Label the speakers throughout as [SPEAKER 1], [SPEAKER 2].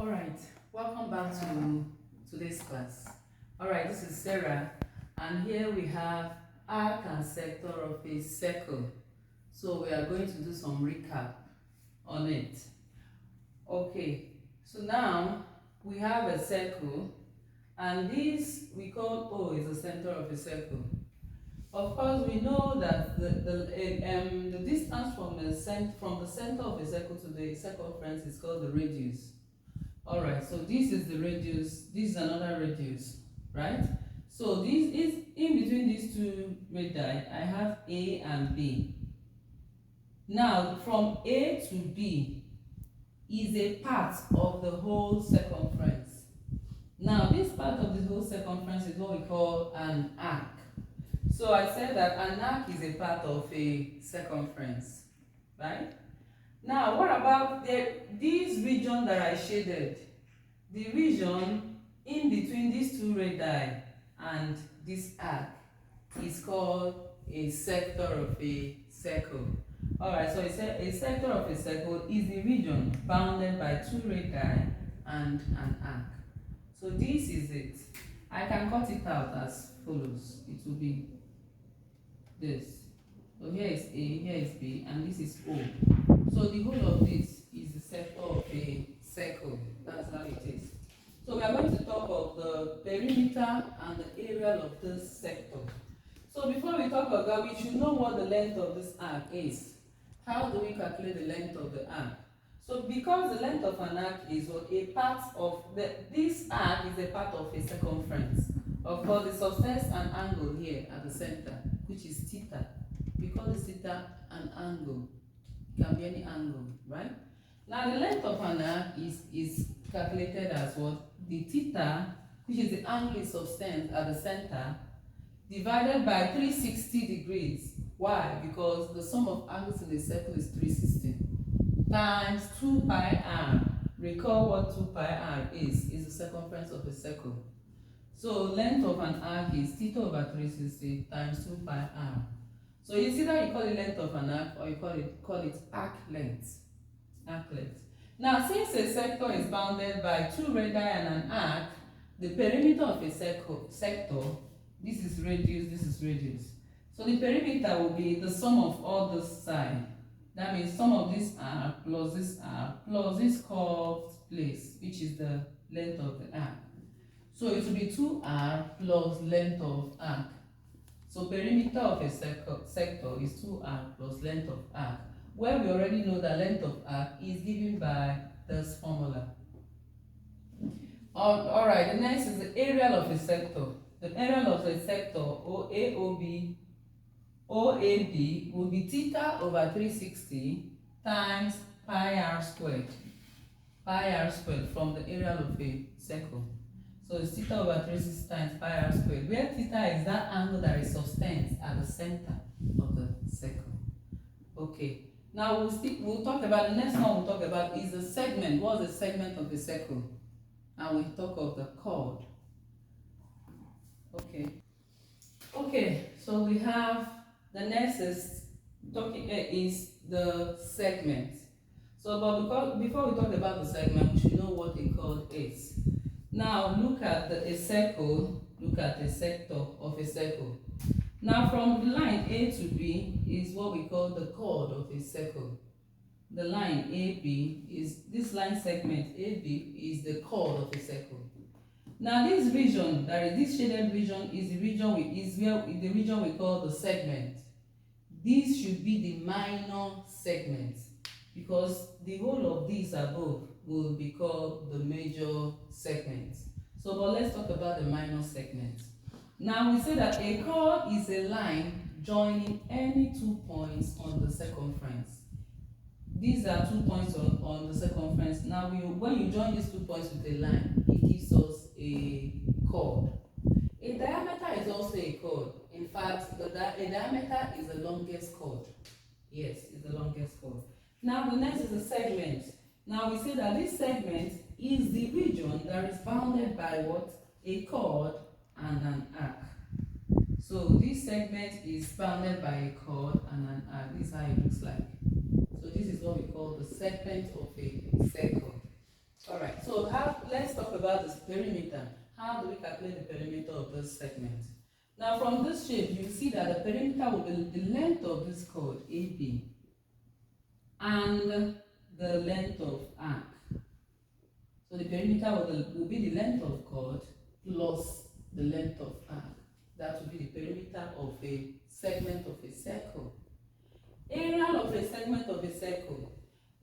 [SPEAKER 1] All right, welcome back to today's class. All right, this is Sarah, and here we have arc and sector of a circle. So we are going to do some recap on it. Okay, so now we have a circle, and this we call O is the center of a circle. Of course, we know that the distance from the center of a circle to the circumference is called the radius. Alright, so this is the radius, this is another radius, right? So this is in between these two radii, I have A and B. Now, from A to B is a part of the whole circumference. Now, this part of the whole circumference is what we call an arc. So I said that an arc is a part of a circumference, right? Now, what about this region that I shaded? The region in between these two radii and this arc is called a sector of a circle. Alright, so a sector of a circle is the region bounded by two radii and an arc. So this is it. I can cut it out as follows. It will be this. So here is A, here is B, and this is O. So the whole of this is the sector of a circle. That's how it is. So we are going to talk of the perimeter and the area of this sector. So before we talk about that, we should know what the length of this arc is. How do we calculate the length of the arc? So because the length of an arc is a part of this arc is a part of a circumference. Of course, it subtends an angle here at the center, which is theta. We call this theta an angle. It can be any angle, right? Now the length of an arc is calculated as what? The theta, which is the angle it subtends at the center, divided by 360 degrees. Why? Because the sum of angles in a circle is 360 times 2 pi r. Recall what 2 pi r is the circumference of a circle. So length of an arc is theta over 360 times 2 pi r. So it's either you call it length of an arc or you call it arc length. Arc length. Now, since a sector is bounded by two radii and an arc, the perimeter of a sector, this is radius, this is radius. So the perimeter will be the sum of all this side. That means sum of this arc plus this curved place, which is the length of the arc. So it will be 2r plus length of arc. So perimeter of a sector is 2r plus length of arc, where we already know that length of arc is given by this formula. Alright, the next is the area of a sector. The area of a sector, OAB, will be theta over 360 times pi r squared. Pi r squared from the area of a circle. So it's theta over 360 times pi r squared, where theta is that angle that it subtends at the center of the circle. Okay. Now we'll talk about the next one. We'll talk about is the segment. What's the segment of the circle? And we'll talk of the chord. Okay. Okay. So we have the next is the segment. So, but before we talk about the segment, we should know what a chord is. Now look at a circle. Look at a sector of a circle. Now from the line A to B is what we call the chord of a circle. The line AB is this line segment AB is the chord of a circle. Now this region, this shaded region is the region we call the segment. This should be the minor segment because the whole of these above will be called the major segment. So but let's talk about the minor segment. Now we say that a chord is a line joining any 2 points on the circumference. These are 2 points on the circumference. Now when you join these 2 points with a line, it gives us a chord. A diameter is also a chord. In fact, a diameter is the longest chord. Yes, it's the longest chord. Now the next is a segment. Now we say that this segment is the region that is bounded by what? A chord and an arc. So this segment is bounded by a chord and an arc. This is how it looks like. So this is what we call the segment of a circle. Alright, so So let's talk about this perimeter. How do we calculate the perimeter of this segment? Now from this shape, you see that the perimeter will be the length of this chord AB and the length of arc. So the perimeter will be the length of chord plus the length of arc. That will be the perimeter of a segment of a circle. Area of a segment of a circle.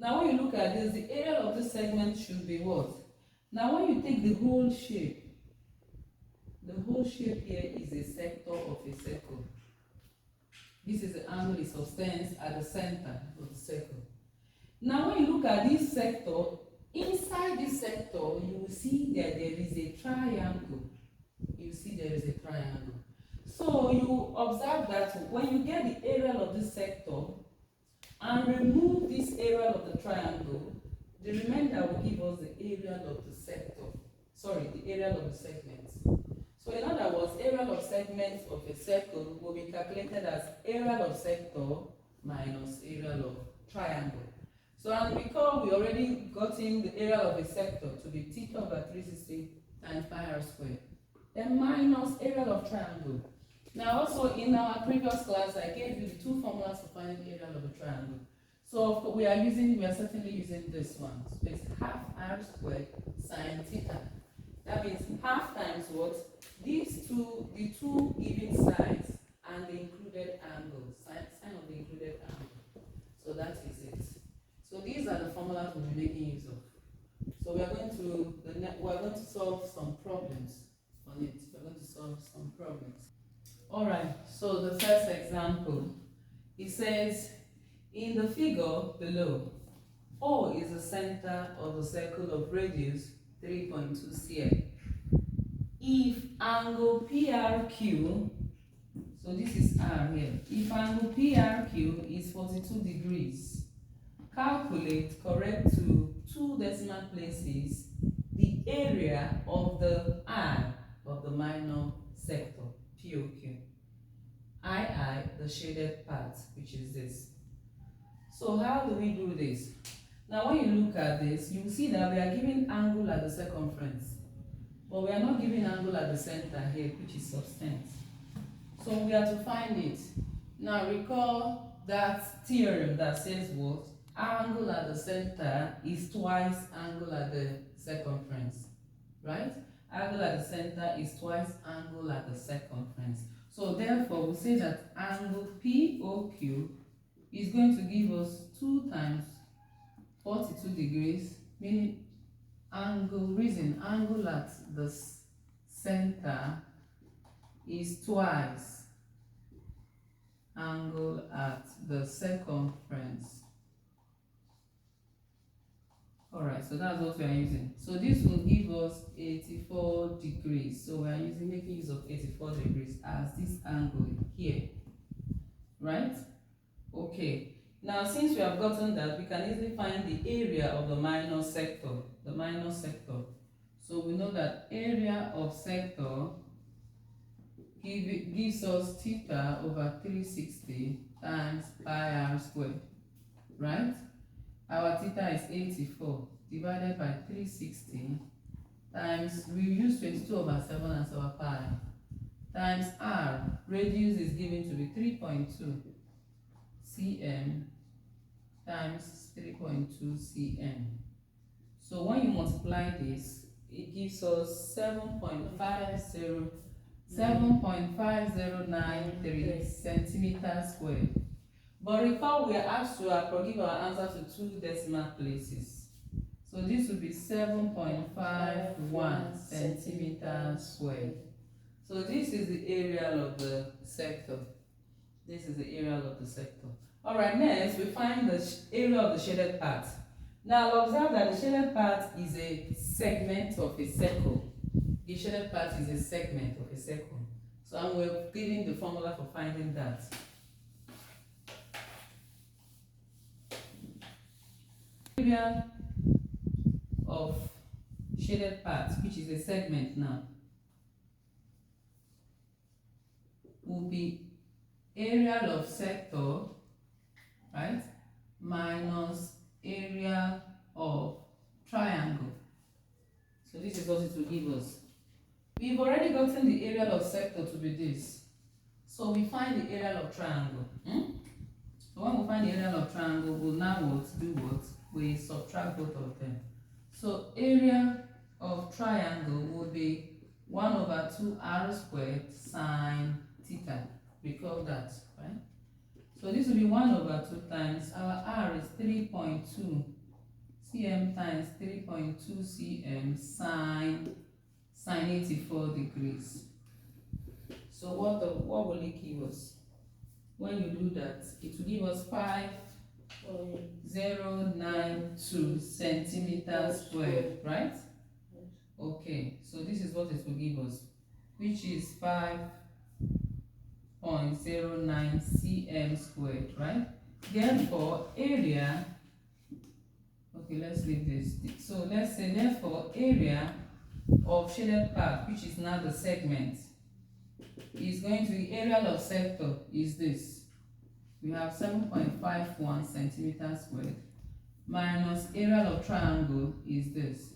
[SPEAKER 1] Now when you look at this, the area of this segment should be what? Now when you take the whole shape here is a sector of a circle. This is the angle it sustains at the center of the circle. Now when you look at this sector, inside this sector, you will see that there is a triangle. You see there is a triangle. So you observe that when you get the area of this sector and remove this area of the triangle, the remainder will give us the area of the sector. Sorry, the area of the segment. So in other words, area of segment of a circle will be calculated as area of sector minus area of triangle. So and recall we already got in the area of a sector to be theta over 360 times pi r squared. Then minus area of triangle. Now also in our previous class I gave you the two formulas for finding area of a triangle. So we are certainly using this one. So it's half r squared sine theta. That means half times what? The two given sides and the included angle, sine of the included angle. So that is it. So these are the formulas we'll be making use of. So we are going to solve some problems on it. We're going to solve some problems. All right. So the first example, it says in the figure below, O is the center of the circle of radius 3.2 cm. If angle PRQ, so this is R here, if angle PRQ is 42 degrees, calculate, correct to 2 decimal places, the area of the eye of the minor sector, POQ. II, the shaded part, which is this. So how do we do this? Now when you look at this, you see that we are giving angle at the circumference. But we are not giving angle at the center here, which is substance. So we have to find it. Now recall that theorem that says what? Angle at the center is twice angle at the circumference. Right? Angle at the center is twice angle at the circumference. So therefore we say that angle POQ is going to give us 2 times 42 degrees, meaning angle at the center is twice angle at the circumference. Alright, so that's what we are using. So this will give us 84 degrees. So we are making use of 84 degrees as this angle here. Right? Okay. Now, since we have gotten that, we can easily find the area of the minor sector. The minor sector. So we know that area of sector gives us theta over 360 times pi r squared. Right? Our theta is 84 divided by 360 times, we use 22 over 7 as our pi, times r, radius is given to be 3.2 cm times 3.2 cm. So when you multiply this, it gives us 7.5093 centimeters squared. But recall we are asked to give our answer to 2 decimal places. So this will be 7.51 centimeters squared. So this is the area of the sector. This is the area of the sector. Alright, next we find the area of the shaded part. Now observe that the shaded part is a segment of a circle. The shaded part is a segment of a circle. So we're giving the formula for finding that. Area of shaded part, which is a segment now, will be area of sector, right, minus area of triangle. this is what it will give us. We've already gotten the area of sector to be this. So we find the area of triangle. So when we find the area of triangle, we'll now do what? We subtract both of them. So area of triangle will be 1/2 r squared sine theta. Recall that, right? So this will be 1/2 times our r is 3.2 cm times 3.2 cm sine 84 degrees. So what will it give us? When you do that, it will give us 5.092 centimeters squared, right? Okay, so this is what it will give us, which is 5.09 cm squared, right? Therefore, area, okay, let's leave this. So let's say, therefore, area of shaded part, which is now the segment, is going to the area of sector is this. We have 7.51 centimeters squared minus area of triangle is this,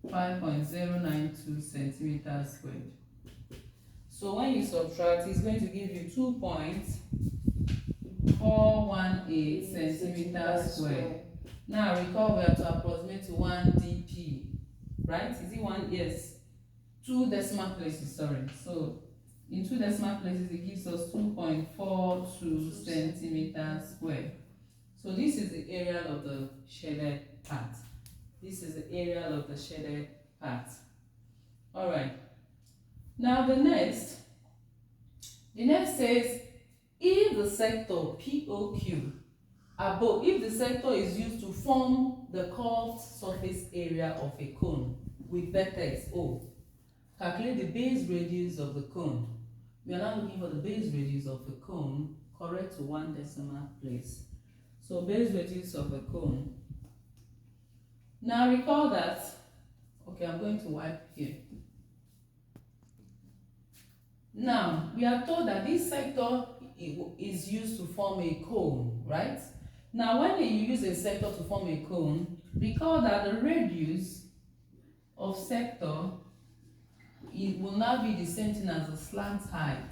[SPEAKER 1] 5.092 centimeters squared. So when you subtract, it's going to give you 2.418 centimeters squared. Now recall we have to approximate to 1 dp, right? Is it 1? Yes. 2 decimal places, sorry. So in 2 decimal places, it gives us 2.42 centimeters squared. So this is the area of the shaded part. This is the area of the shaded part. All right. Now the next says, if the sector POQ above, if the sector is used to form the curved surface area of a cone with vertex O, calculate the base radius of the cone. We are now looking for the base radius of the cone, correct to 1 decimal place. So base radius of the cone. Now recall that, okay, I'm going to wipe here. Now, we are told that this sector is used to form a cone, right? Now, when you use a sector to form a cone, recall that the radius of sector, it will now be the same thing as the slant height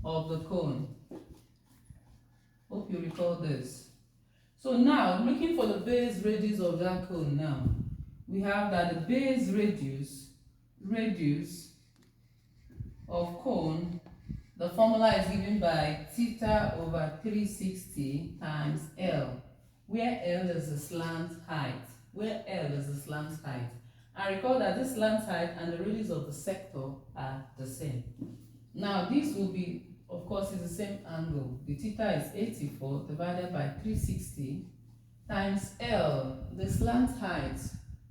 [SPEAKER 1] of the cone. Hope you recall this. So now, looking for the base radius of that cone now, we have that the base radius of cone, the formula is given by theta over 360 times L, where L is the slant height. And recall that this slant height and the radius of the sector are the same. Now this will be, of course, is the same angle. The theta is 84 divided by 360 times L. The slant height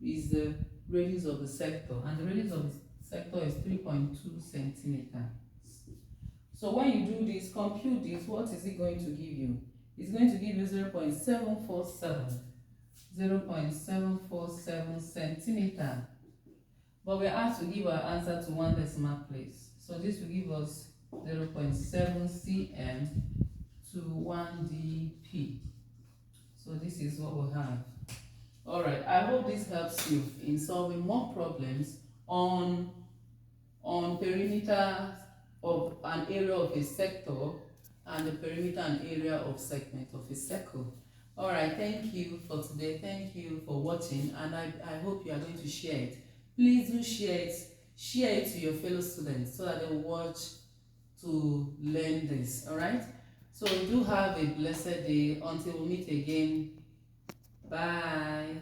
[SPEAKER 1] is the radius of the sector, and the radius of the sector is 3.2 centimeters. So when you do this, compute this, what is it going to give you? It's going to give you 0.747 centimeter. But we're asked to give our answer to 1 decimal place. So this will give us 0.7 cm to 1 dp. So this is what we have. All right, I hope this helps you in solving more problems on perimeter of an area of a sector and the perimeter and area of segment of a circle. All right, thank you for today. Thank you for watching, and I hope you are going to share it. Please do share it to your fellow students so that they will watch to learn this. All right, so do have a blessed day until we meet again. Bye.